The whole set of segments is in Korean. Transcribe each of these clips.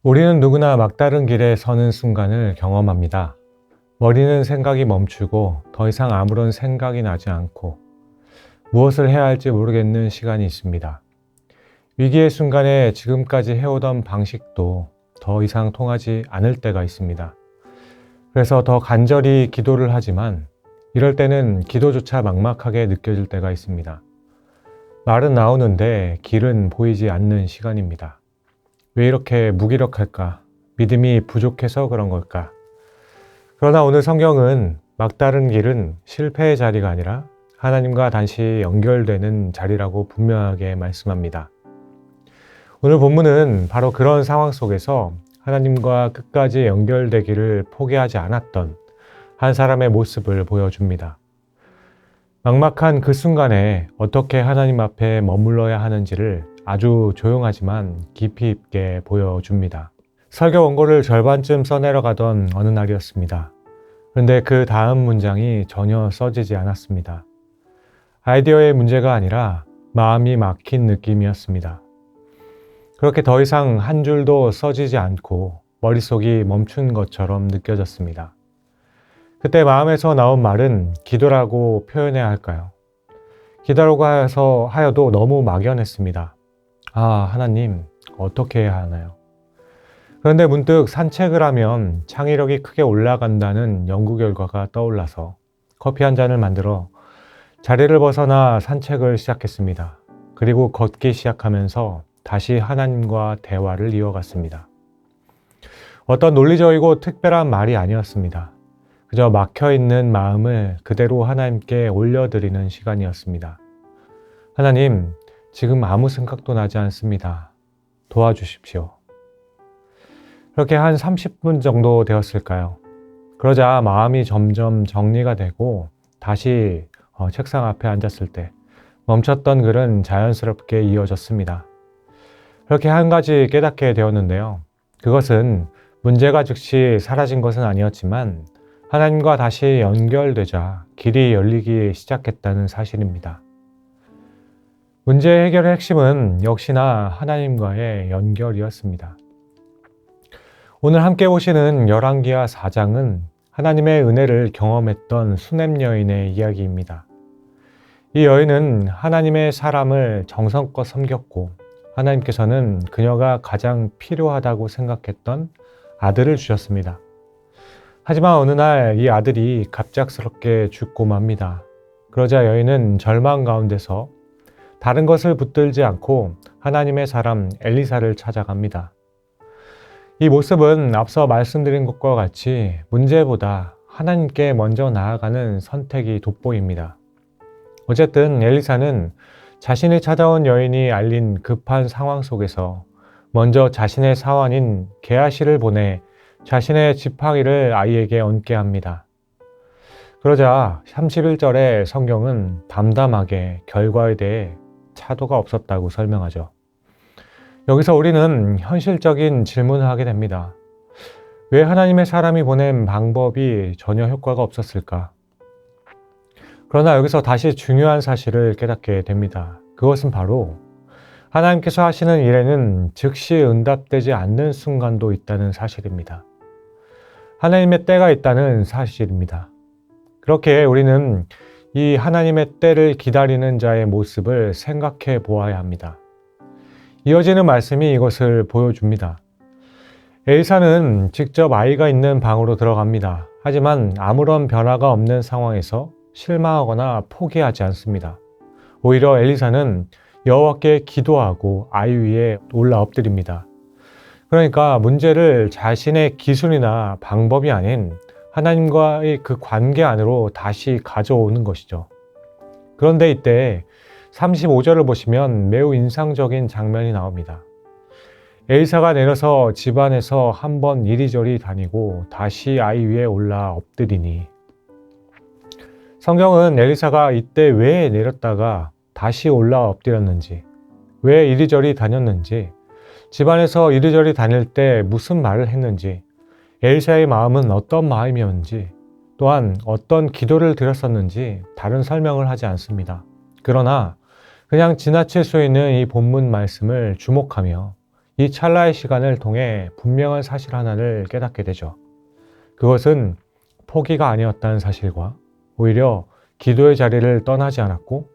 우리는 누구나 막다른 길에 서는 순간을 경험합니다. 머리는 생각이 멈추고 더 이상 아무런 생각이 나지 않고 무엇을 해야 할지 모르겠는 시간이 있습니다. 위기의 순간에 지금까지 해오던 방식도 더 이상 통하지 않을 때가 있습니다. 그래서 더 간절히 기도를 하지만 이럴 때는 기도조차 막막하게 느껴질 때가 있습니다. 말은 나오는데 길은 보이지 않는 시간입니다. 왜 이렇게 무기력할까? 믿음이 부족해서 그런 걸까? 그러나 오늘 성경은 막다른 길은 실패의 자리가 아니라 하나님과 다시 연결되는 자리라고 분명하게 말씀합니다. 오늘 본문은 바로 그런 상황 속에서 하나님과 끝까지 연결되기를 포기하지 않았던 한 사람의 모습을 보여줍니다. 막막한 그 순간에 어떻게 하나님 앞에 머물러야 하는지를 아주 조용하지만 깊이 있게 보여줍니다. 설교 원고를 절반쯤 써내려가던 어느 날이었습니다. 그런데 그 다음 문장이 전혀 써지지 않았습니다. 아이디어의 문제가 아니라 마음이 막힌 느낌이었습니다. 그렇게 더 이상 한 줄도 써지지 않고 머릿속이 멈춘 것처럼 느껴졌습니다. 그때 마음에서 나온 말은 기도라고 표현해야 할까요? 기도라고 하여도 너무 막연했습니다. 하나님, 어떻게 해야 하나요? 그런데 문득 산책을 하면 창의력이 크게 올라간다는 연구 결과가 떠올라서 커피 한 잔을 만들어 자리를 벗어나 산책을 시작했습니다. 그리고 걷기 시작하면서 다시 하나님과 대화를 이어갔습니다. 어떤 논리적이고 특별한 말이 아니었습니다. 그저 막혀있는 마음을 그대로 하나님께 올려드리는 시간이었습니다. 하나님, 지금 아무 생각도 나지 않습니다. 도와주십시오. 그렇게 한 30분 정도 되었을까요? 그러자 마음이 점점 정리가 되고 다시 책상 앞에 앉았을 때 멈췄던 글은 자연스럽게 이어졌습니다. 그렇게 한 가지 깨닫게 되었는데요. 그것은 문제가 즉시 사라진 것은 아니었지만 하나님과 다시 연결되자 길이 열리기 시작했다는 사실입니다. 문제 해결의 핵심은 역시나 하나님과의 연결이었습니다. 오늘 함께 보시는 열왕기하 4장은 하나님의 은혜를 경험했던 수넴 여인의 이야기입니다. 이 여인은 하나님의 사람을 정성껏 섬겼고 하나님께서는 그녀가 가장 필요하다고 생각했던 아들을 주셨습니다. 하지만 어느 날 이 아들이 갑작스럽게 죽고 맙니다. 그러자 여인은 절망 가운데서 다른 것을 붙들지 않고 하나님의 사람 엘리사를 찾아갑니다. 이 모습은 앞서 말씀드린 것과 같이 문제보다 하나님께 먼저 나아가는 선택이 돋보입니다. 어쨌든 엘리사는 자신이 찾아온 여인이 알린 급한 상황 속에서 먼저 자신의 사환인 게하시를 보내 자신의 지팡이를 아이에게 얹게 합니다. 그러자 31절에 성경은 담담하게 결과에 대해 차도가 없었다고 설명하죠. 여기서 우리는 현실적인 질문을 하게 됩니다. 왜 하나님의 사람이 보낸 방법이 전혀 효과가 없었을까? 그러나 여기서 다시 중요한 사실을 깨닫게 됩니다. 그것은 바로 하나님께서 하시는 일에는 즉시 응답되지 않는 순간도 있다는 사실입니다. 하나님의 때가 있다는 사실입니다. 그렇게 우리는 이 하나님의 때를 기다리는 자의 모습을 생각해 보아야 합니다. 이어지는 말씀이 이것을 보여줍니다. 엘사는 직접 아이가 있는 방으로 들어갑니다. 하지만 아무런 변화가 없는 상황에서 실망하거나 포기하지 않습니다. 오히려 엘리사는 여호와께 기도하고 아이 위에 올라 엎드립니다. 그러니까 문제를 자신의 기술이나 방법이 아닌 하나님과의 그 관계 안으로 다시 가져오는 것이죠. 그런데 이때 35절을 보시면 매우 인상적인 장면이 나옵니다. 엘사가 내려서 집안에서 한번 이리저리 다니고 다시 아이 위에 올라 엎드리니, 성경은 엘리사가 이때 왜 내렸다가 다시 올라 엎드렸는지, 왜 이리저리 다녔는지, 집안에서 이리저리 다닐 때 무슨 말을 했는지, 엘사의 마음은 어떤 마음이었는지, 또한 어떤 기도를 드렸었는지 다른 설명을 하지 않습니다. 그러나 그냥 지나칠 수 있는 이 본문 말씀을 주목하며 이 찰나의 시간을 통해 분명한 사실 하나를 깨닫게 되죠. 그것은 포기가 아니었다는 사실과 오히려 기도의 자리를 떠나지 않았고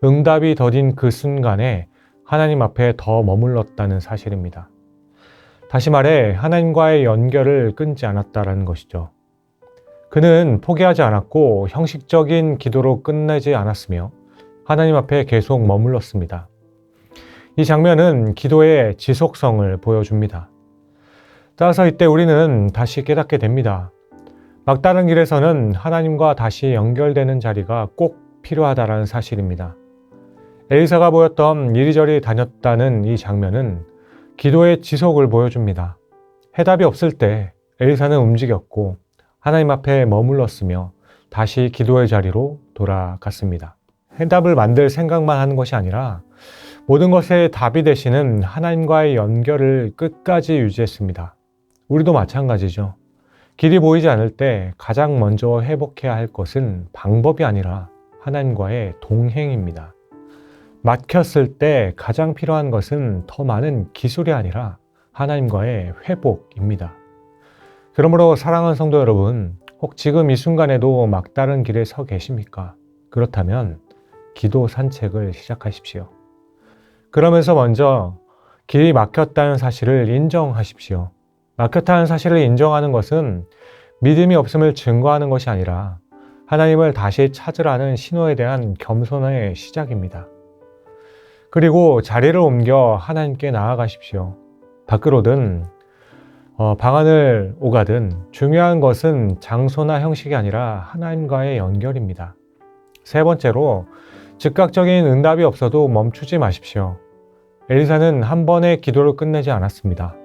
응답이 더딘 그 순간에 하나님 앞에 더 머물렀다는 사실입니다. 다시 말해 하나님과의 연결을 끊지 않았다는 것이죠. 그는 포기하지 않았고 형식적인 기도로 끝내지 않았으며 하나님 앞에 계속 머물렀습니다. 이 장면은 기도의 지속성을 보여줍니다. 따라서 이때 우리는 다시 깨닫게 됩니다. 막다른 길에서는 하나님과 다시 연결되는 자리가 꼭 필요하다는 사실입니다. 엘리사가 보였던 이리저리 다녔다는 이 장면은 기도의 지속을 보여줍니다. 해답이 없을 때 엘리사는 움직였고 하나님 앞에 머물렀으며 다시 기도의 자리로 돌아갔습니다. 해답을 만들 생각만 하는 것이 아니라 모든 것의 답이 되시는 하나님과의 연결을 끝까지 유지했습니다. 우리도 마찬가지죠. 길이 보이지 않을 때 가장 먼저 회복해야 할 것은 방법이 아니라 하나님과의 동행입니다. 막혔을 때 가장 필요한 것은 더 많은 기술이 아니라 하나님과의 회복입니다. 그러므로 사랑하는 성도 여러분, 혹 지금 이 순간에도 막다른 길에 서 계십니까? 그렇다면 기도 산책을 시작하십시오. 그러면서 먼저 길이 막혔다는 사실을 인정하십시오. 막혔다는 사실을 인정하는 것은 믿음이 없음을 증거하는 것이 아니라 하나님을 다시 찾으라는 신호에 대한 겸손의 시작입니다. 그리고 자리를 옮겨 하나님께 나아가십시오. 밖으로든 방안을 오가든 중요한 것은 장소나 형식이 아니라 하나님과의 연결입니다. 세 번째로 즉각적인 응답이 없어도 멈추지 마십시오. 엘리사는 한 번의 기도를 끝내지 않았습니다.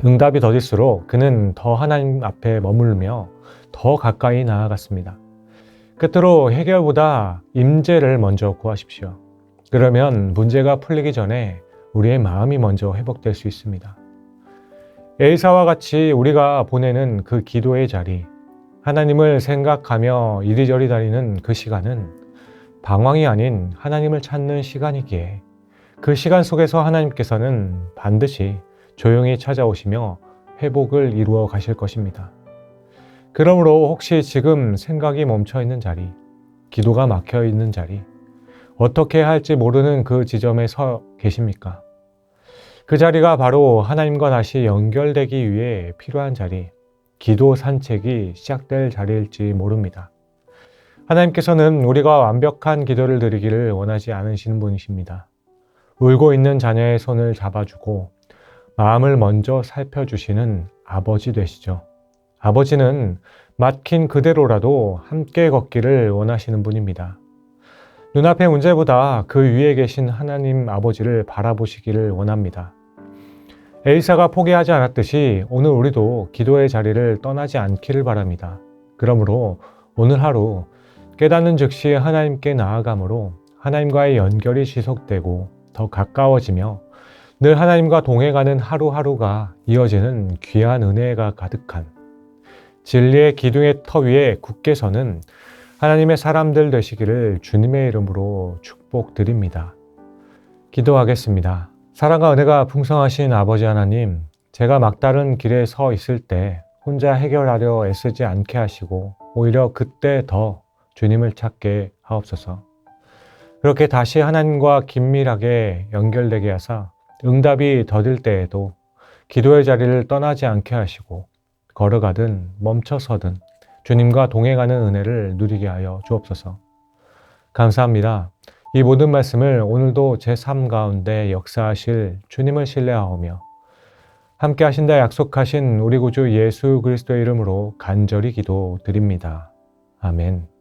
응답이 더딜수록 그는 더 하나님 앞에 머물며 더 가까이 나아갔습니다. 끝으로 해결보다 임재를 먼저 구하십시오. 그러면 문제가 풀리기 전에 우리의 마음이 먼저 회복될 수 있습니다. 엘리사와 같이 우리가 보내는 그 기도의 자리, 하나님을 생각하며 이리저리 다니는 그 시간은 방황이 아닌 하나님을 찾는 시간이기에 그 시간 속에서 하나님께서는 반드시 조용히 찾아오시며 회복을 이루어 가실 것입니다. 그러므로 혹시 지금 생각이 멈춰 있는 자리, 기도가 막혀 있는 자리, 어떻게 해야 할지 모르는 그 지점에 서 계십니까? 그 자리가 바로 하나님과 다시 연결되기 위해 필요한 자리, 기도 산책이 시작될 자리일지 모릅니다. 하나님께서는 우리가 완벽한 기도를 드리기를 원하지 않으시는 분이십니다. 울고 있는 자녀의 손을 잡아주고 마음을 먼저 살펴주시는 아버지 되시죠. 아버지는 막힌 그대로라도 함께 걷기를 원하시는 분입니다. 눈앞의 문제보다 그 위에 계신 하나님 아버지를 바라보시기를 원합니다. 엘리사가 포기하지 않았듯이 오늘 우리도 기도의 자리를 떠나지 않기를 바랍니다. 그러므로 오늘 하루 깨닫는 즉시 하나님께 나아감으로 하나님과의 연결이 지속되고 더 가까워지며 늘 하나님과 동행하는 하루하루가 이어지는 귀한 은혜가 가득한 진리의 기둥의 터 위에 굳게 서는 하나님의 사람들 되시기를 주님의 이름으로 축복드립니다. 기도하겠습니다. 사랑과 은혜가 풍성하신 아버지 하나님, 제가 막다른 길에 서 있을 때 혼자 해결하려 애쓰지 않게 하시고 오히려 그때 더 주님을 찾게 하옵소서. 그렇게 다시 하나님과 긴밀하게 연결되게 하사 응답이 더딜 때에도 기도의 자리를 떠나지 않게 하시고 걸어가든 멈춰서든 주님과 동행하는 은혜를 누리게 하여 주옵소서. 감사합니다. 이 모든 말씀을 오늘도 제 삶 가운데 역사하실 주님을 신뢰하오며 함께 하신다 약속하신 우리 구주 예수 그리스도의 이름으로 간절히 기도드립니다. 아멘.